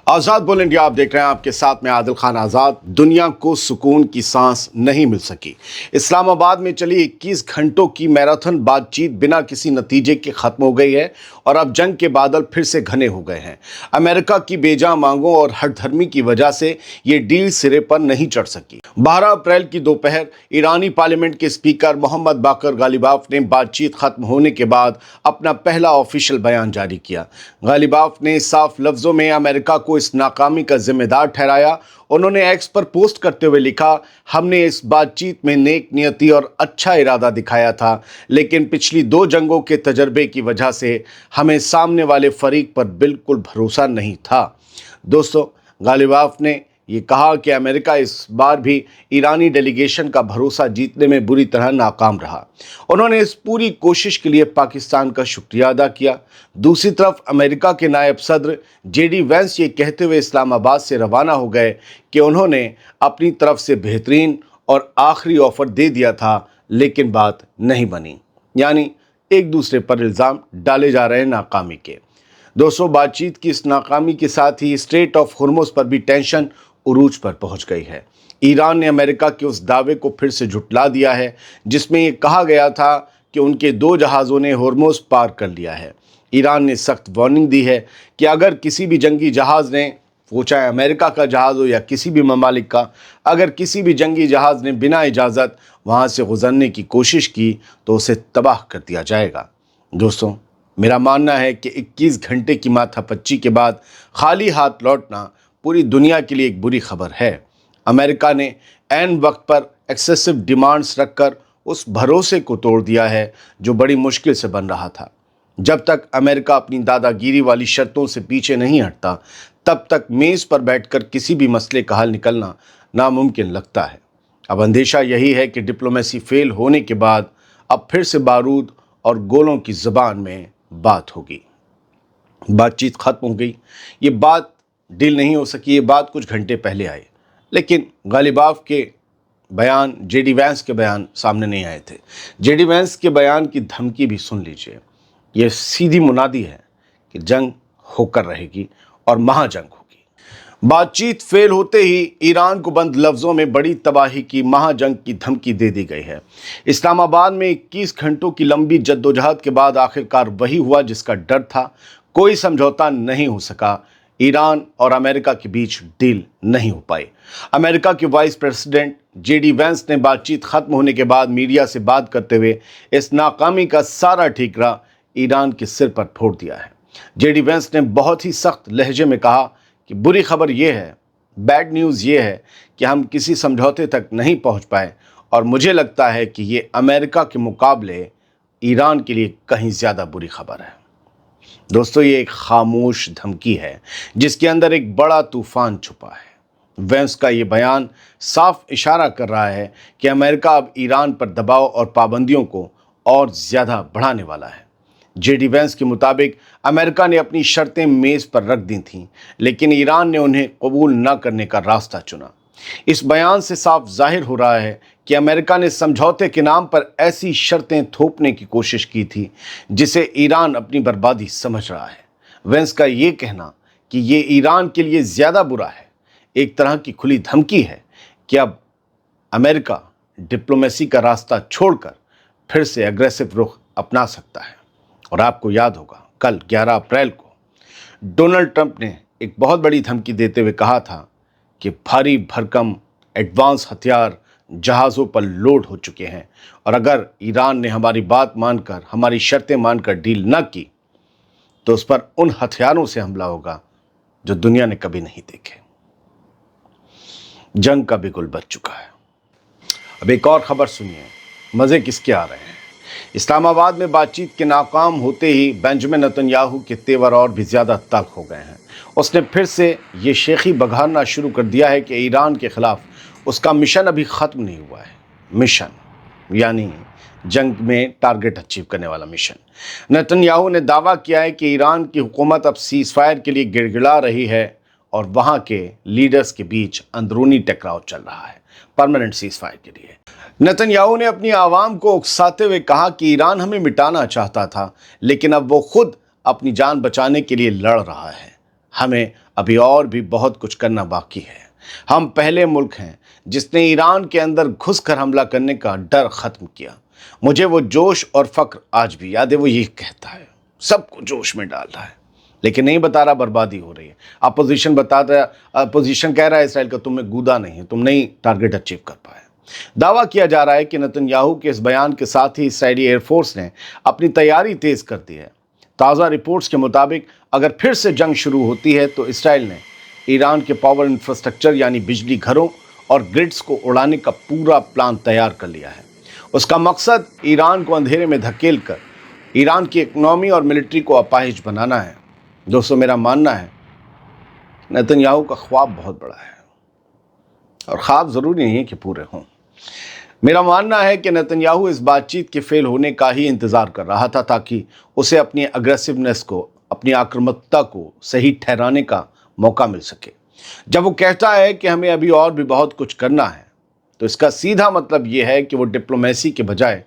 आज़ाद बोल इंडिया आप देख रहे हैं, आपके साथ में आदिल खान आज़ाद। दुनिया को सुकून की सांस नहीं मिल सकी। इस्लामाबाद में चली 21 घंटों की मैराथन बातचीत बिना किसी नतीजे के ख़त्म हो गई है और अब जंग के बादल फिर से घने हो गए हैं। अमेरिका की बेजा मांगों और हठधर्मी की वजह से ये डील सिरे पर नहीं चढ़ सकी। 12 अप्रैल की दोपहर ईरानी पार्लियामेंट के स्पीकर मोहम्मद बाकर गालिबाफ ने बातचीत ख़त्म होने के बाद अपना पहला ऑफिशियल बयान जारी किया। गालिबाफ ने साफ लफ्ज़ों में अमेरिका को इस नाकामी का जिम्मेदार ठहराया। उन्होंने एक्स पर पोस्ट करते हुए लिखा, हमने इस बातचीत में नेक नियति और अच्छा इरादा दिखाया था, लेकिन पिछली 2 जंगों के तजर्बे की वजह से हमें सामने वाले फरीक पर बिल्कुल भरोसा नहीं था। दोस्तों, गालिबाफ ने ये कहा कि अमेरिका इस बार भी ईरानी डेलीगेशन का भरोसा जीतने में बुरी तरह नाकाम रहा। उन्होंने इस पूरी कोशिश के लिए पाकिस्तान का शुक्रिया अदा किया। दूसरी तरफ अमेरिका के नायब सदर जेडी वेंस ये कहते हुए इस्लामाबाद से रवाना हो गए कि उन्होंने अपनी तरफ से बेहतरीन और आखिरी ऑफर दे दिया था, लेकिन बात नहीं बनी। यानी एक दूसरे पर इल्ज़ाम डाले जा रहे हैं नाकामी के। दोस्तों, बातचीत की इस नाकामी के साथ ही स्ट्रेट ऑफ हुर्मुज़ पर भी टेंशन उरूज पर पहुंच गई है। ईरान ने अमेरिका के उस दावे को फिर से झुठला दिया है जिसमें ये कहा गया था कि उनके 2 जहाज़ों ने हुर्मुज़ पार कर लिया है। ईरान ने सख्त वार्निंग दी है कि अगर किसी भी जंगी जहाज़ ने, वो चाहे अमेरिका का जहाज़ हो या किसी भी ममालिक का, अगर किसी भी जंगी जहाज़ ने बिना इजाज़त वहाँ से गुजरने की कोशिश की तो उसे तबाह कर दिया जाएगा। दोस्तों, मेरा मानना है कि 21 घंटे की माथापच्ची के बाद खाली हाथ लौटना पूरी दुनिया के लिए एक बुरी खबर है। अमेरिका ने ऐन वक्त पर एक्सेसिव डिमांड्स रखकर उस भरोसे को तोड़ दिया है जो बड़ी मुश्किल से बन रहा था। जब तक अमेरिका अपनी दादागिरी वाली शर्तों से पीछे नहीं हटता, तब तक मेज़ पर बैठकर किसी भी मसले का हल निकलना नामुमकिन लगता है। अब अंदेशा यही है कि डिप्लोमेसी फेल होने के बाद अब फिर से बारूद और गोलों की ज़बान में बात होगी। बातचीत ख़त्म हो गई, ये बात डील नहीं हो सकी, ये बात कुछ घंटे पहले आई, लेकिन गालिबाफ के बयान, जेडी वेंस के बयान सामने नहीं आए थे। जेडी वेंस के बयान की धमकी भी सुन लीजिए। ये सीधी मुनादी है कि जंग होकर रहेगी और महाजंग होगी। बातचीत फेल होते ही ईरान को बंद लफ्ज़ों में बड़ी तबाही की महाजंग की धमकी दे दी गई है। इस्लामाबाद में 21 घंटों की लंबी जद्दोजहद के बाद आखिरकार वही हुआ जिसका डर था। कोई समझौता नहीं हो सका। ईरान और अमेरिका के बीच डील नहीं हो पाई। अमेरिका के वाइस प्रेसिडेंट जेडी वेंस ने बातचीत खत्म होने के बाद मीडिया से बात करते हुए इस नाकामी का सारा ठीकरा ईरान के सिर पर फोड़ दिया है। जेडी वेंस ने बहुत ही सख्त लहजे में कहा कि बुरी खबर यह है, बैड न्यूज़ ये है कि हम किसी समझौते तक नहीं पहुंच पाए और मुझे लगता है कि ये अमेरिका के मुकाबले ईरान के लिए कहीं ज़्यादा बुरी खबर है। दोस्तों, ये एक खामोश धमकी है जिसके अंदर एक बड़ा तूफान छुपा है। वेंस का ये बयान साफ इशारा कर रहा है कि अमेरिका अब ईरान पर दबाव और पाबंदियों को और ज़्यादा बढ़ाने वाला है। जेडी वेंस के मुताबिक अमेरिका ने अपनी शर्तें मेज़ पर रख दी थीं, लेकिन ईरान ने उन्हें कबूल न करने का रास्ता चुना। इस बयान से साफ जाहिर हो रहा है कि अमेरिका ने समझौते के नाम पर ऐसी शर्तें थोपने की कोशिश की थी जिसे ईरान अपनी बर्बादी समझ रहा है। वेंस का ये कहना कि ये ईरान के लिए ज़्यादा बुरा है एक तरह की खुली धमकी है कि अब अमेरिका डिप्लोमेसी का रास्ता छोड़कर फिर से एग्रेसिव रुख अपना सकता है। और आपको याद होगा, कल 11 अप्रैल को डोनाल्ड ट्रंप ने एक बहुत बड़ी धमकी देते हुए कहा था कि भारी भरकम एडवांस हथियार जहाज़ों पर लोड हो चुके हैं और अगर ईरान ने हमारी बात मानकर, हमारी शर्तें मानकर डील न की तो उस पर उन हथियारों से हमला होगा जो दुनिया ने कभी नहीं देखे। जंग का बिगुल बज चुका है। अब एक और खबर सुनिए, मज़े किसके आ रहे हैं। इस्लामाबाद में बातचीत के नाकाम होते ही बेंजामिन नेतन्याहू के तेवर और भी ज़्यादा तल्ख हो गए हैं। उसने फिर से ये शेखी बघारना शुरू कर दिया है कि ईरान के ख़िलाफ़ उसका मिशन अभी ख़त्म नहीं हुआ है। मिशन यानी जंग में टारगेट अचीव करने वाला मिशन। नेतन्याहू ने दावा किया है कि ईरान की हुकूमत अब सीज़फायर के लिए गिड़गिड़ा रही है और वहाँ के लीडर्स के बीच अंदरूनी टकराव चल रहा है परमानेंट सीज़फायर के लिए। नेतन्याहू ने अपनी आवाम को उकसाते हुए कहा कि ईरान हमें मिटाना चाहता था, लेकिन अब वो खुद अपनी जान बचाने के लिए लड़ रहा है। हमें ابھی اور بھی بہت کچھ کرنا باقی ہے۔ ہم پہلے ملک ہیں جس نے ایران کے اندر گھس کر حملہ کرنے کا ڈر ختم کیا۔ مجھے وہ جوش اور فخر آج بھی یاد ہے، وہ یہ کہتا ہے، سب کو جوش میں ڈال رہا ہے لیکن نہیں بتا رہا بربادی ہو رہی ہے۔ اپوزیشن کہہ رہا ہے اسرائیل کا تم میں گودا نہیں ہے، تم نہیں ٹارگٹ اچیو کر پائے۔ دعویٰ کیا جا رہا ہے کہ نتن یاہو کے اس بیان کے ساتھ ہی اسرائیلی ایئر فورس نے اپنی تیاری تیز کر دی ہے۔ تازہ رپورٹس کے مطابق اگر پھر سے جنگ شروع ہوتی ہے تو اسرائیل نے ایران کے پاور انفراسٹرکچر یعنی بجلی گھروں اور گرڈز کو اڑانے کا پورا پلان تیار کر لیا ہے۔ اس کا مقصد ایران کو اندھیرے میں دھکیل کر ایران کی اکنامی اور ملٹری کو اپاہج بنانا ہے۔ دوستو، میرا ماننا ہے نتن یاہو کا خواب بہت بڑا ہے اور خواب ضروری نہیں ہے کہ پورے ہوں۔ میرا ماننا ہے کہ نتن یاہو اس بات چیت کے فیل ہونے کا ہی انتظار کر رہا تھا تاکہ اسے اپنی اگریسونیس کو، اپنی آکرمکتا کو صحیح ٹھہرانے کا موقع مل سکے۔ جب وہ کہتا ہے کہ ہمیں ابھی اور بھی بہت کچھ کرنا ہے تو اس کا سیدھا مطلب یہ ہے کہ وہ ڈپلومیسی کے بجائے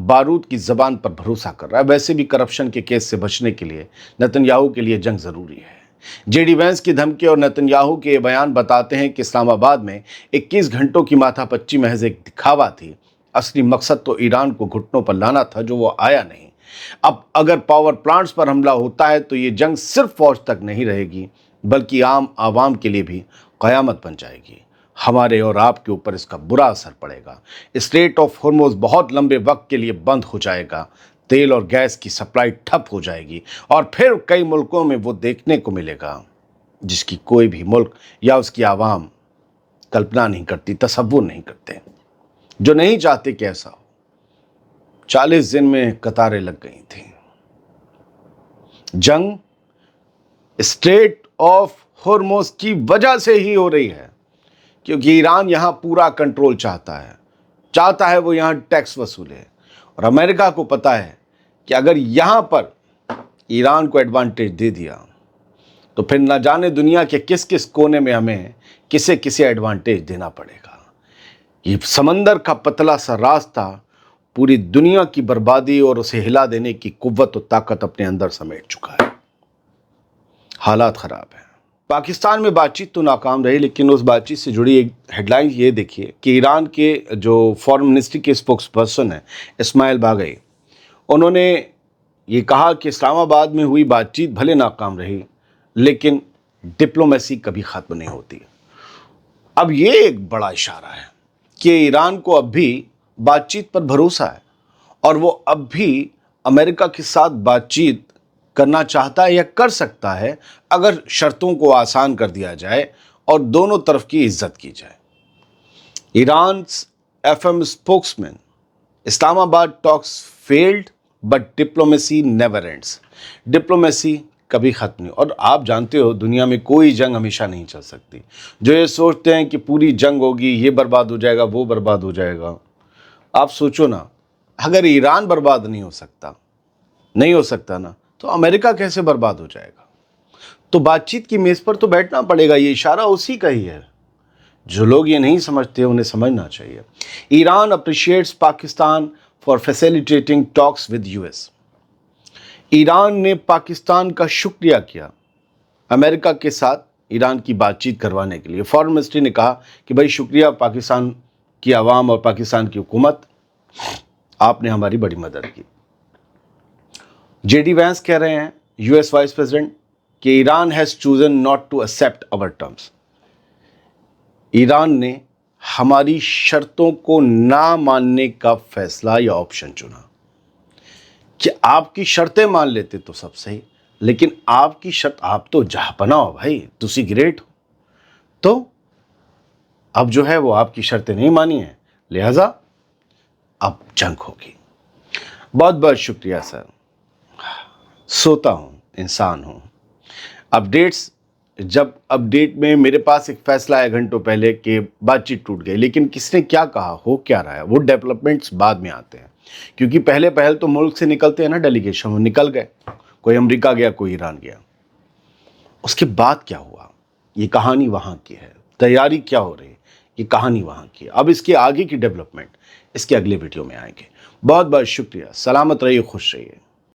بارود کی زبان پر بھروسہ کر رہا ہے۔ ویسے بھی کرپشن کے کیس سے بچنے کے لیے نتن یاہو کے لیے جنگ ضروری ہے۔ جے ڈی وینس کی دھمکی اور نتن یاہو کے یہ بیان بتاتے ہیں کہ اسلام آباد میں 21 گھنٹوں کی ماتھا پچی محض ایک دکھاوا تھی۔ اصلی مقصد تو ایران کو گھٹنوں پر لانا تھا، جو وہ آیا نہیں۔ اب اگر پاور پلانٹس پر حملہ ہوتا ہے تو یہ جنگ صرف فوج تک نہیں رہے گی بلکہ عام عوام کے لیے بھی قیامت بن جائے گی۔ ہمارے اور آپ کے اوپر اس کا برا اثر پڑے گا۔ اسٹریٹ آف ہرمز بہت لمبے وقت کے لیے بند ہو جائے گا، تیل اور گیس کی سپلائی ٹھپ ہو جائے گی اور پھر کئی ملکوں میں وہ دیکھنے کو ملے گا جس کی کوئی بھی ملک یا اس کی عوام کلپنا نہیں کرتی، تصور نہیں کرتے، جو نہیں چاہتے کہ ایسا ہو۔ 40 دن میں قطاریں لگ گئی تھیں۔ جنگ اسٹریٹ آف ہرمز کی وجہ سے ہی ہو رہی ہے کیونکہ ایران یہاں پورا کنٹرول چاہتا ہے وہ یہاں ٹیکس وصولے، اور امریکہ کو پتا ہے کہ اگر یہاں پر ایران کو ایڈوانٹیج دے دیا تو پھر نہ جانے دنیا کے کس کس کونے میں ہمیں کسے ایڈوانٹیج دینا پڑے گا۔ یہ سمندر کا پتلا سا راستہ پوری دنیا کی بربادی اور اسے ہلا دینے کی قوت و طاقت اپنے اندر سمیٹ چکا ہے۔ حالات خراب ہیں۔ پاکستان میں بات چیت تو ناکام رہی، لیکن اس بات چیت سے جڑی ایک ہیڈ لائن یہ دیکھیے کہ ایران کے جو فارن منسٹری کے اسپوکس پرسن ہیں اسماعیل باغئی، انہوں نے یہ کہا کہ اسلام آباد میں ہوئی بات چیت بھلے ناکام رہی لیکن ڈپلومیسی کبھی ختم نہیں ہوتی۔ اب یہ ایک بڑا اشارہ ہے کہ ایران کو اب بھی بات چیت پر بھروسہ ہے اور وہ اب بھی امریکہ کے ساتھ بات چیت کرنا چاہتا ہے یا کر سکتا ہے اگر شرطوں کو آسان کر دیا جائے اور دونوں طرف کی عزت کی جائے۔ ایران's FM spokesman: Islamabad talks fail but diplomacy never ends. Diplomacy کبھی ختم نہیں، اور آپ جانتے ہو دنیا میں کوئی جنگ ہمیشہ نہیں چل سکتی۔ جو یہ سوچتے ہیں کہ پوری جنگ ہوگی، یہ برباد ہو جائے گا، وہ برباد ہو جائے گا، آپ سوچو نا، اگر ایران برباد نہیں ہو سکتا نا تو امریکہ کیسے برباد ہو جائے گا؟ تو بات چیت کی میز پر تو بیٹھنا پڑے گا۔ یہ اشارہ اسی کا ہی ہے۔ جو لوگ یہ نہیں سمجھتے انہیں سمجھنا چاہیے۔ Iran اپریشیٹس Pakistan for facilitating talks with US۔ Iran نے پاکستان کا شکریہ کیا امریکہ کے ساتھ ایران کی بات چیت کروانے کے لیے۔ فارن منسٹری نے کہا کہ بھائی شکریہ پاکستان کی عوام اور پاکستان کی حکومت، آپ نے ہماری بڑی مدد کی۔ جے ڈی وینس کہہ رہے ہیں، US وائس پریزیڈنٹ، کہ Iran has chosen not to accept our terms. Iran نے ہماری شرطوں کو نہ ماننے کا فیصلہ یا آپشن چنا کہ آپ کی شرطیں مان لیتے تو سب صحیح، لیکن آپ کی شرط، آپ تو جہاں پناہ ہو بھائی، تسی گریٹ ہو، تو اب جو ہے وہ آپ کی شرطیں نہیں مانی ہیں، لہذا اب جنگ ہوگی۔ بہت بہت شکریہ سر۔ سوتا ہوں، انسان ہوں۔ اپڈیٹس، جب اپڈیٹ میں میرے پاس ایک فیصلہ آیا گھنٹوں پہلے کہ بات چیت ٹوٹ گئی، لیکن کس نے کیا کہا، ہو کیا رہا ہے، وہ ڈیولپمنٹس بعد میں آتے ہیں، کیونکہ پہل تو ملک سے نکلتے ہیں نا ڈیلیگیشن، وہ نکل گئے، کوئی امریکہ گیا، کوئی ایران گیا۔ اس کے بعد کیا ہوا، یہ کہانی وہاں کی ہے، تیاری کیا ہو رہی ہے، یہ کہانی وہاں کی ہے۔ اب اس کے آگے کی ڈیولپمنٹ اس کے اگلے ویڈیو میں آئیں گے۔ بہت بہت شکریہ، سلامت رہیے، خوش رہیے۔